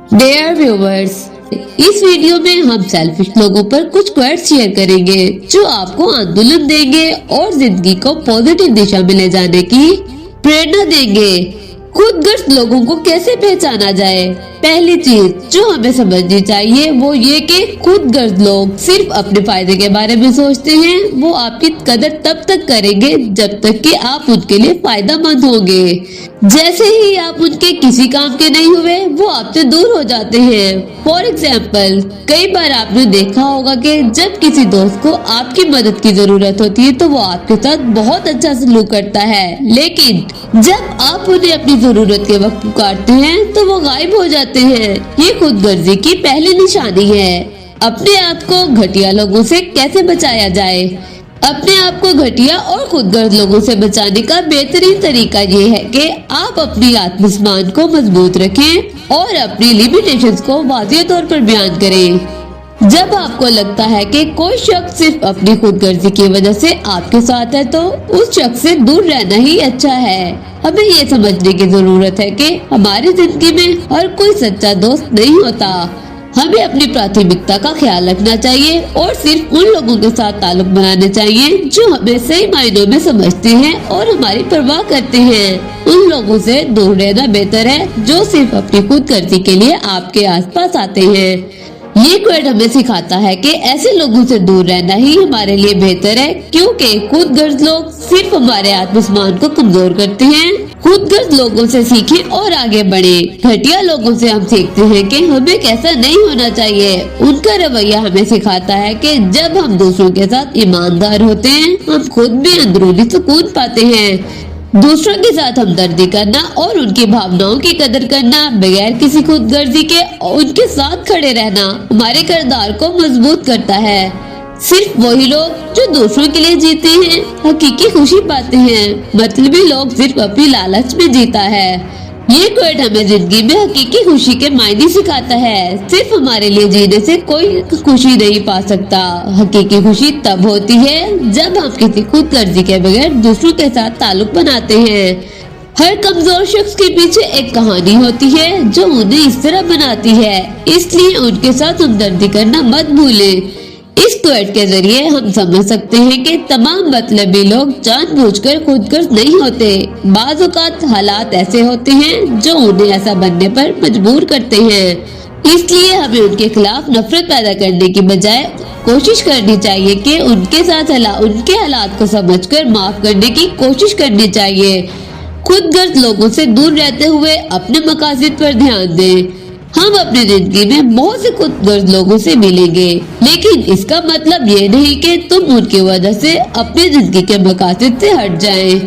Dear viewers, इस video में हम सेल्फिश लोगों पर कुछ क्वेट्स शेयर करेंगे जो आपको आंदोलन देंगे और जिंदगी को पॉजिटिव दिशा में ले जाने की प्रेरणा देंगे। खुदगर्ज लोगों को कैसे पहचाना जाए? पहली चीज जो हमें समझनी चाहिए वो ये कि खुदगर्ज लोग सिर्फ अपने फायदे के बारे में सोचते हैं। वो आपकी कदर तब तक करेंगे जब तक कि आप उनके लिए फायदा मंद होंगे। जैसे ही आप उनके किसी काम के नहीं हुए वो आपसे दूर हो जाते हैं। फॉर एग्जाम्पल, कई बार आपने देखा होगा कि जब किसी दोस्त को आपकी मदद की जरूरत होती है तो वो आपके साथ बहुत अच्छा सलूक करता है, लेकिन जब आप उन्हें अपनी जरूरत के वक्त पुकारते हैं तो वो गायब हो जाते हैं। ये खुदगर्जी की पहली निशानी है। अपने आप को घटिया लोगों से कैसे बचाया जाए? अपने आप को घटिया और खुदगर्ज लोगों से बचाने का बेहतरीन तरीका ये है कि आप अपनी आत्मसम्मान को मजबूत रखें और अपनी लिमिटेशंस को वाज़ेह तौर पर बयान करें। जब आपको लगता है कि कोई शख्स सिर्फ अपनी खुदगर्जी की वजह से आपके साथ है तो उस शख्स से दूर रहना ही अच्छा है। हमें ये समझने की जरूरत है कि हमारी जिंदगी में हर कोई सच्चा दोस्त नहीं होता। हमें अपनी प्राथमिकता का ख्याल रखना चाहिए और सिर्फ उन लोगों के साथ ताल्लुक बनाने चाहिए जो हमें सही मायनों में समझते हैं और हमारी परवाह करते हैं। उन लोगों से दूर रहना बेहतर है जो सिर्फ अपनी खुदगर्जी के लिए आपके आसपास आते हैं। ये क्वेट हमें सिखाता है कि ऐसे लोगों से दूर रहना ही हमारे लिए बेहतर है, क्योंकि खुदगर्ज लोग सिर्फ हमारे आत्मसम्मान को कमजोर करते हैं। खुदगर्ज लोगों से सीखें और आगे बढ़ें। घटिया लोगों से हम सीखते हैं कि हमें कैसा नहीं होना चाहिए। उनका रवैया हमें सिखाता है कि जब हम दूसरों के साथ ईमानदार होते हैं हम खुद भी अंदरूनी सुकून पाते हैं। दूसरों के साथ हमदर्दी करना और उनकी भावनाओं की कदर करना बगैर किसी खुदगर्जी के उनके साथ खड़े रहना हमारे किरदार को मजबूत करता है। सिर्फ वही लोग जो दूसरों के लिए जीते हैं हकीकी खुशी पाते हैं। मतलबी लोग सिर्फ अपनी लालच में जीता है। ये क्वेट हमें जिंदगी में हकीकी खुशी के मायने सिखाता है। सिर्फ हमारे लिए जीने से कोई खुशी नहीं पा सकता। हकीकी खुशी तब होती है जब हम किसी खुदगर्जी के बगैर दूसरों के साथ ताल्लुक बनाते हैं। हर कमजोर शख्स के पीछे एक कहानी होती है जो उन्हें इस तरह बनाती है, इसलिए उनके साथ हमदर्दी करना मत भूलें। इस क्वेट के जरिए हम समझ सकते हैं कि तमाम मतलबी लोग जानबूझकर खुदगर्ज नहीं होते। बाज़ औक़ात हालात ऐसे होते हैं जो उन्हें ऐसा बनने पर मजबूर करते हैं। इसलिए हमें उनके खिलाफ नफरत पैदा करने की बजाय कोशिश करनी चाहिए कि उनके हालात को समझकर माफ करने की कोशिश करनी चाहिए। खुदगर्ज लोगों से दूर रहते हुए अपने मकासद पर ध्यान दें। हम अपनी जिंदगी में बहुत से खुदगर्ज लोगों से मिलेंगे, लेकिन इसका मतलब ये नहीं कि तुम उनकी वजह से अपनी जिंदगी के मकासद से हट जाएं।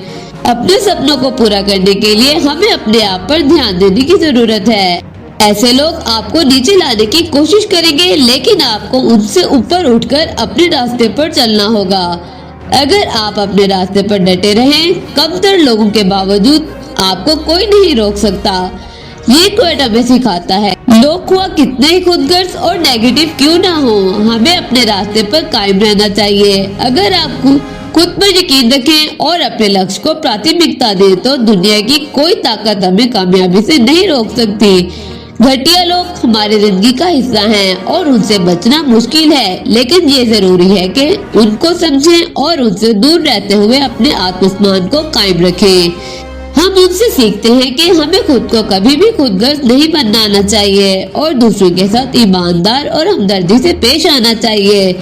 अपने सपनों को पूरा करने के लिए हमें अपने आप पर ध्यान देने की जरूरत है। ऐसे लोग आपको नीचे लाने की कोशिश करेंगे, लेकिन आपको उनसे ऊपर उठकर अपने रास्ते पर चलना होगा। अगर आप अपने रास्ते पर डटे रहें, कमतर लोगों के बावजूद आपको कोई नहीं रोक सकता। ये क्वेट हमें सिखाता है लोग हुआ कितने ही खुदगर्ज और नेगेटिव क्यों ना हो, हमें अपने रास्ते पर कायम रहना चाहिए। अगर आप खुद पर यकीन रखें और अपने लक्ष्य को प्राथमिकता दें तो दुनिया की कोई ताकत हमें कामयाबी से नहीं रोक सकती। घटिया लोग हमारी जिंदगी का हिस्सा हैं और उनसे बचना मुश्किल है, लेकिन ये जरूरी है कि उनको समझें और उनसे दूर रहते हुए अपने आत्मसम्मान को कायम रखें। हम उनसे सीखते हैं कि हमें खुद को कभी भी खुदगर्ज नहीं बनाना चाहिए और दूसरों के साथ ईमानदार और हमदर्दी से पेश आना चाहिए।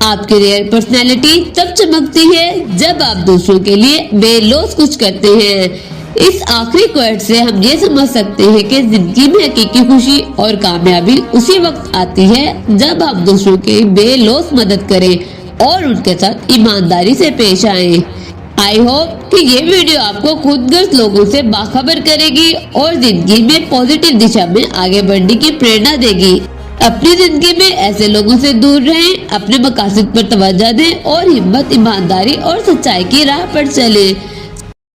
आपकी रियल पर्सनैलिटी तब चमकती है जब आप दूसरों के लिए बेलौस कुछ करते हैं। इस आखिरी क्वेट से हम ये समझ सकते हैं कि जिंदगी में हकीकी खुशी और कामयाबी उसी वक्त आती है जब आप दूसरों की बेलौस मदद करें और उनके साथ ईमानदारी से पेश आएं। आई होप कि ये वीडियो आपको खुदगर्ज लोगों से बाखबर करेगी और जिंदगी में पॉजिटिव दिशा में आगे बढ़ने की प्रेरणा देगी। अपनी जिंदगी में ऐसे लोगों से दूर रहें, अपने मकासद पर तवज्जो दें और हिम्मत, ईमानदारी और सच्चाई की राह पर चलें।